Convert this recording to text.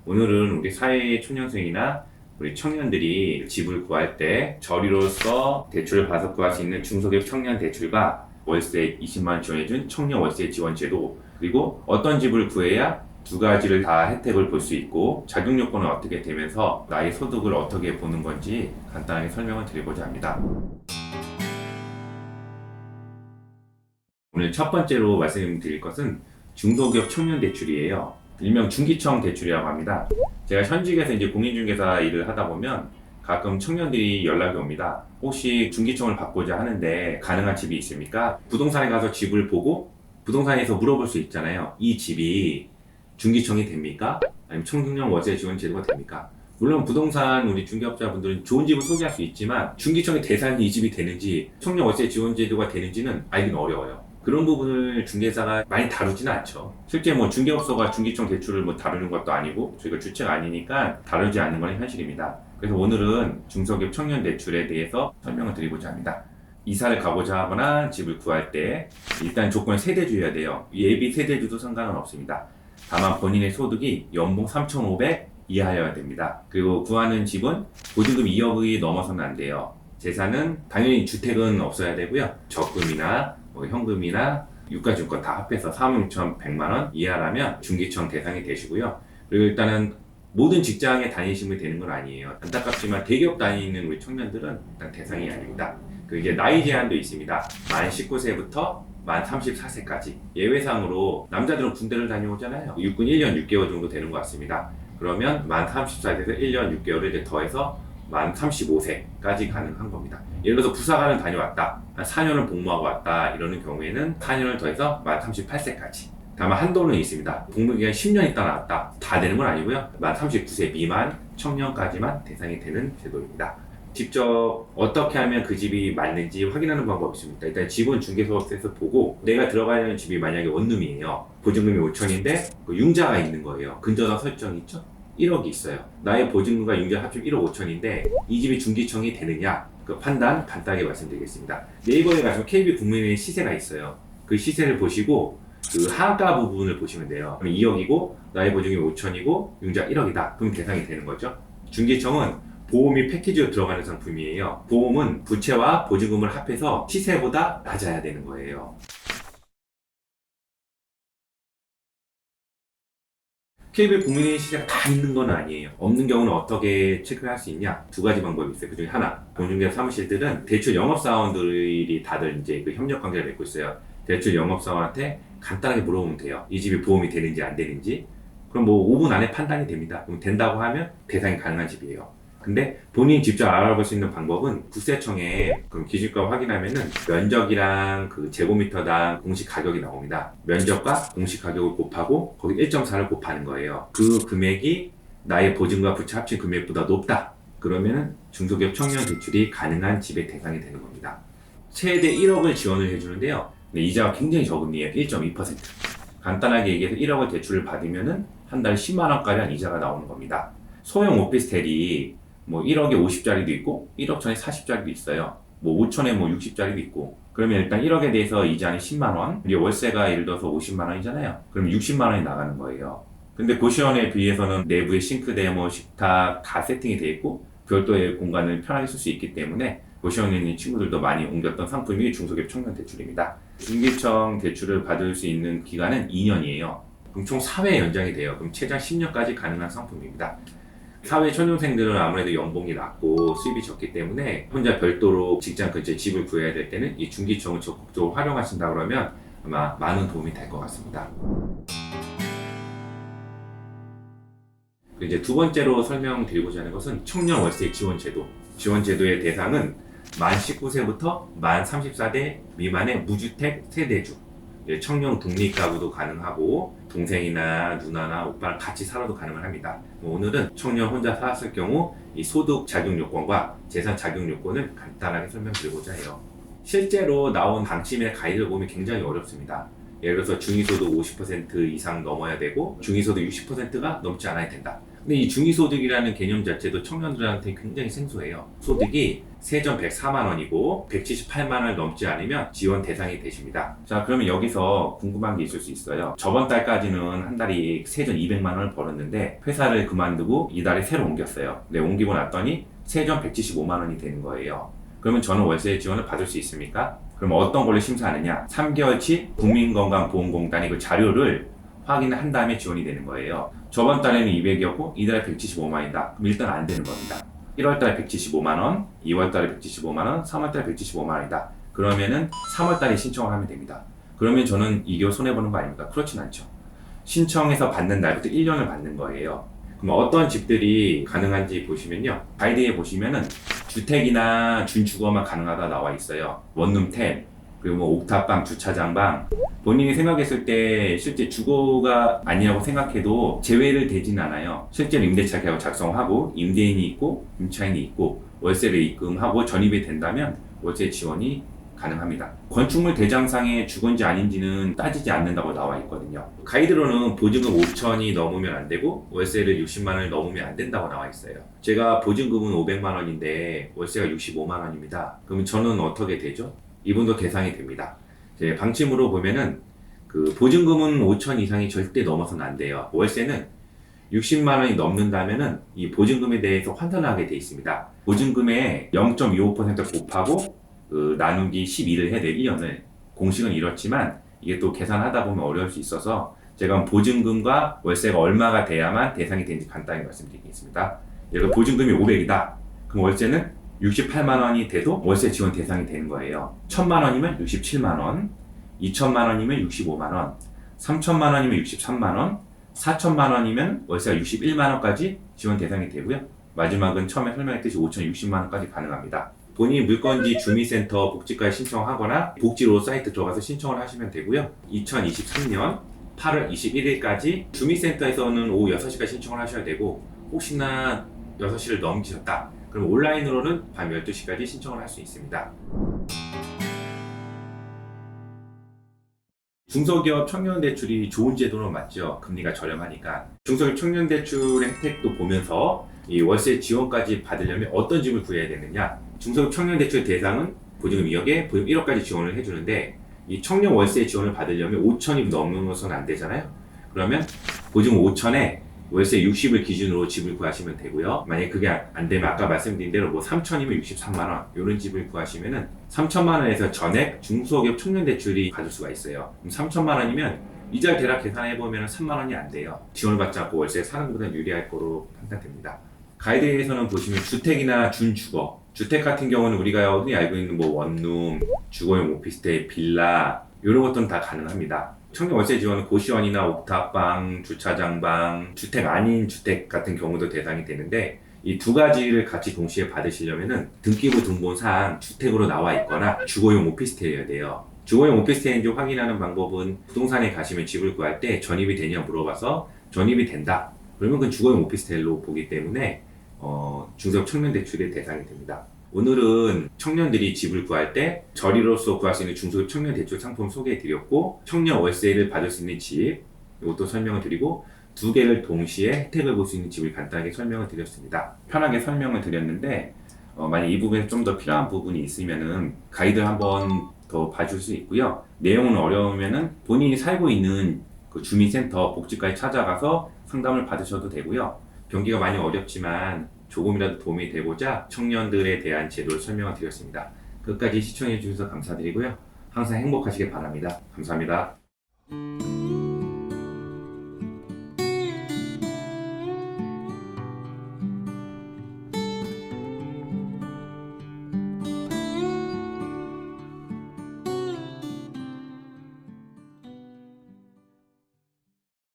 오늘은 우리 사회 초년생이나 우리 청년들이 집을 구할 때 저리로서 대출을 받아 구할 수 있는 중소기업 청년 대출과 월세 20만 원 지원해준 청년 월세 지원 제도, 그리고 어떤 집을 구해야 두 가지를 다 혜택을 볼 수 있고 자격 요건은 어떻게 되면서 나의 소득을 어떻게 보는 건지 간단하게 설명을 드리고자 합니다. 오늘 첫 번째로 말씀드릴 것은 중소기업 청년 대출이에요. 일명 중기청 대출이라고 합니다. 제가 현직에서 이제 공인중개사 일을 하다 보면 가끔 청년들이 연락이 옵니다. 혹시 중기청을 받고자 하는데 가능한 집이 있습니까? 부동산에 가서 집을 보고 부동산에서 물어볼 수 있잖아요. 이 집이 중기청이 됩니까? 아니면 청년 월세 지원 제도가 됩니까? 물론 부동산 우리 중개업자분들은 좋은 집을 소개할 수 있지만 중기청의 대상이 이 집이 되는지 청년 월세 지원 제도가 되는지는 알기는 어려워요. 그런 부분을 중개사가 많이 다루지는 않죠. 실제 뭐 중개업소가 중기청 대출을 뭐 다루는 것도 아니고 저희가 주체가 아니니까 다루지 않는 건 현실입니다. 그래서 오늘은 중소기업 청년 대출에 대해서 설명을 드리고자 합니다. 이사를 가고자 하거나 집을 구할 때 일단 조건 세대주여야 돼요. 예비 세대주도 상관은 없습니다. 다만 본인의 소득이 연봉 3,500 이하여야 됩니다. 그리고 구하는 집은 보증금 2억이 넘어서는 안 돼요. 재산은 당연히 주택은 없어야 되고요. 적금이나 뭐 현금이나 유가증권 다 합해서 46,100만 원 이하라면 중기청 대상이 되시고요. 그리고 일단은 모든 직장에 다니시면 되는 건 아니에요. 안타깝지만 대기업 다니는 우리 청년들은 일단 대상이 아닙니다. 그 이제 나이 제한도 있습니다. 만 19세부터 만 34세까지. 예외상으로 남자들은 군대를 다녀오잖아요. 육군 1년 6개월 정도 되는 것 같습니다. 그러면 만 34세에서 1년 6개월을 이제 더해서 만 35세까지 가능한 겁니다. 예를 들어서 부사관을 다녀왔다. 한 4년을 복무하고 왔다. 이러는 경우에는 4년을 더해서 만 38세까지. 다만 한도는 있습니다. 복무기간 10년 있다 나왔다. 다 되는 건 아니고요. 만 39세 미만 청년까지만 대상이 되는 제도입니다. 직접 어떻게 하면 그 집이 맞는지 확인하는 방법이 있습니다. 일단 집은 중개소에서 보고 내가 들어가려는 집이 만약에 원룸이에요. 보증금이 5천인데 그 융자가 있는 거예요. 근저당 설정이 있죠? 1억이 있어요. 나의 보증금과 융자 합치면 1억 5천인데 이 집이 중기청이 되느냐? 그 판단 간단하게 말씀드리겠습니다. 네이버에 가시면 KB 국민의 시세가 있어요. 그 시세를 보시고 그 하가 부분을 보시면 돼요. 그럼 2억이고 나의 보증금이 5천이고 융자 1억이다. 그럼 대상이 되는 거죠. 중기청은 보험이 패키지로 들어가는 상품이에요. 보험은 부채와 보증금을 합해서 시세보다 낮아야 되는 거예요. KB의 국민의 시세가 다 있는 건 아니에요. 없는 경우는 어떻게 체크할 수 있냐? 두 가지 방법이 있어요. 그 중에 하나, 공중개업 사무실들은 대출 영업사원들이 다들 이제 그 협력 관계를 맺고 있어요. 대출 영업사원한테 간단하게 물어보면 돼요. 이 집이 보험이 되는지 안 되는지. 그럼 뭐 5분 안에 판단이 됩니다. 그럼 된다고 하면 대상이 가능한 집이에요. 근데 본인이 직접 알아볼 수 있는 방법은 국세청에 그럼 기준가 확인하면은 면적이랑 그 제곱미터당 공시 가격이 나옵니다. 면적과 공시 가격을 곱하고 거기 1.4를 곱하는 거예요. 그 금액이 나의 보증과 부채 합친 금액보다 높다. 그러면은 중소기업 청년 대출이 가능한 집의 대상이 되는 겁니다. 최대 1억을 지원을 해주는데요. 근데 이자가 굉장히 저금리에요. 1.2%. 간단하게 얘기해서 1억을 대출을 받으면은 한 달 10만 원가량 이자가 나오는 겁니다. 소형 오피스텔이 뭐 1억에 50짜리도 있고 1억 천에 40짜리도 있어요. 뭐 5천에 뭐 60짜리도 있고. 그러면 일단 1억에 대해서 이자는 10만 원. 이제 월세가 예를 들어서 50만 원이잖아요. 그럼 60만 원이 나가는 거예요. 근데 고시원에 비해서는 내부에 싱크대, 뭐 식탁 다 세팅이 돼 있고 별도의 공간을 편하게 쓸 수 있기 때문에 고시원에 있는 친구들도 많이 옮겼던 상품이 중소기업 청년 대출입니다. 중기청 대출을 받을 수 있는 기간은 2년이에요. 그럼 총 4회 연장이 돼요. 그럼 최장 10년까지 가능한 상품입니다. 사회 초년생들은 아무래도 연봉이 낮고 수입이 적기 때문에 혼자 별도로 직장 근처에 집을 구해야 될 때는 이 중기청을 적극적으로 활용하신다 그러면 아마 많은 도움이 될 것 같습니다. 이제 두 번째로 설명드리고자 하는 것은 청년 월세 지원 제도. 지원 제도의 대상은 만 19세부터 만 34세 미만의 무주택 세대주. 청년 독립가구도 가능하고 동생이나 누나나 오빠랑 같이 살아도 가능을 합니다. 오늘은 청년 혼자 살았을 경우 이 소득 자격 요건과 재산 자격 요건을 간단하게 설명드리고자 해요. 실제로 나온 방침의 가이드를 보면 굉장히 어렵습니다. 예를 들어서 중위소득 50% 이상 넘어야 되고 중위소득 60%가 넘지 않아야 된다. 근데 이 중위소득이라는 개념 자체도 청년들한테 굉장히 생소해요. 소득이 세전 104만 원이고 178만 원을 넘지 않으면 지원 대상이 되십니다. 자, 그러면 여기서 궁금한 게 있을 수 있어요. 저번 달까지는 한 달이 세전 200만 원을 벌었는데 회사를 그만두고 이달에 새로 옮겼어요. 근데 옮기고 났더니 세전 175만 원이 되는 거예요. 그러면 저는 월세 지원을 받을 수 있습니까? 그럼 어떤 걸로 심사하느냐? 3개월치 국민건강보험공단이 그 자료를 확인을 한 다음에 지원이 되는 거예요. 저번 달에는 200이었고 이달에 175만이다. 그럼 일단 안 되는 겁니다. 1월 달에 175만원, 2월 달에 175만원, 3월 달에 175만원이다. 그러면은 3월 달에 신청을 하면 됩니다. 그러면 저는 2개월 손해보는 거 아닙니까? 그렇진 않죠. 신청해서 받는 날부터 1년을 받는 거예요. 그럼 어떤 집들이 가능한지 보시면요. 가이드에 보시면은 주택이나 준주거만 가능하다 나와 있어요. 원룸10, 그리고 뭐 옥탑방, 주차장방. 본인이 생각했을 때 실제 주거가 아니라고 생각해도 제외를 되진 않아요. 실제로 임대차 계약 작성하고 임대인이 있고 임차인이 있고 월세를 입금하고 전입이 된다면 월세 지원이 가능합니다. 건축물 대장상에 주거인지 아닌지는 따지지 않는다고 나와 있거든요. 가이드로는 보증금 5천이 넘으면 안 되고 월세를 60만 원을 넘으면 안 된다고 나와 있어요. 제가 보증금은 500만 원인데 월세가 65만 원입니다. 그러면 저는 어떻게 되죠? 이분도 대상이 됩니다. 제 방침으로 보면은 그 보증금은 5천 이상이 절대 넘어서는 안 돼요. 월세는 60만 원이 넘는다면은 이 보증금에 대해서 환산하게 돼 있습니다. 보증금의 0.25% 곱하고 나누기 12를 해야 돼요. 1년을. 공식은 이렇지만 이게 또 계산하다 보면 어려울 수 있어서 제가 보증금과 월세가 얼마가 돼야만 대상이 되는지 간단히 말씀드리겠습니다. 예를 들어 보증금이 500이다. 그럼 월세는 68만 원이 돼도 월세 지원 대상이 되는 거예요. 1000만 원이면 67만 원, 2000만 원이면 65만 원, 3000만 원이면 63만 원, 4000만 원이면 월세가 61만 원까지 지원 대상이 되고요. 마지막은 처음에 설명했듯이 5060만 원까지 가능합니다. 본인이 물건지 주민센터 복지과에 신청하거나 복지로 사이트 들어가서 신청을 하시면 되고요. 2023년 8월 21일까지 주민센터에서는 오후 6시까지 신청을 하셔야 되고 혹시나 6시를 넘기셨다. 그럼 온라인으로는 밤 12시까지 신청을 할 수 있습니다. 중소기업 청년대출이 좋은 제도는 맞죠. 금리가 저렴하니까. 중소기업 청년대출의 혜택도 보면서 이 월세 지원까지 받으려면 어떤 집을 구해야 되느냐. 중소기업 청년대출 대상은 보증금 2억에 보증금 1억까지 지원을 해주는데 이 청년 월세 지원을 받으려면 5천이 넘어서는 안 되잖아요. 그러면 보증금 5천에 월세 60을 기준으로 집을 구하시면 되고요. 만약에 그게 안 되면 아까 말씀드린 대로 뭐 3천이면 63만 원 이런 집을 구하시면은 3천만 원에서 전액 중소기업 청년대출이 받을 수가 있어요. 그럼 3천만 원이면 이자 대략 계산해보면 3만 원이 안 돼요. 지원을 받지 않고 월세 사는 것보다 유리할 거로 판단됩니다. 가이드에서는 보시면 주택이나 준주거, 주택 같은 경우는 우리가 흔히 알고 있는 뭐 원룸, 주거용 오피스텔, 빌라 이런 것들은 다 가능합니다. 청년 월세 지원은 고시원이나 옥탑방, 주차장방, 주택 아닌 주택 같은 경우도 대상이 되는데 이 두 가지를 같이 동시에 받으시려면은 등기부 등본상 주택으로 나와 있거나 주거용 오피스텔이어야 돼요. 주거용 오피스텔인지 확인하는 방법은 부동산에 가시면 집을 구할 때 전입이 되냐 물어봐서 전입이 된다. 그러면 그건 주거용 오피스텔로 보기 때문에 중소기업 청년대출의 대상이 됩니다. 오늘은 청년들이 집을 구할 때 저리로서 구할 수 있는 중소기업 청년대출 상품 소개해드렸고 청년 월세를 받을 수 있는 집 이것도 설명을 드리고 두 개를 동시에 혜택을 볼 수 있는 집을 간단하게 설명을 드렸습니다. 편하게 설명을 드렸는데 만약 이 부분에 좀 더 필요한 부분이 있으면은 가이드를 한번 더 봐줄 수 있고요. 내용은 어려우면은 본인이 살고 있는 그 주민센터 복지과에 찾아가서 상담을 받으셔도 되고요. 경기가 많이 어렵지만 조금이라도 도움이 되고자 청년들에 대한 제도를 설명을 드렸습니다. 끝까지 시청해 주셔서 감사드리고요. 항상 행복하시길 바랍니다. 감사합니다.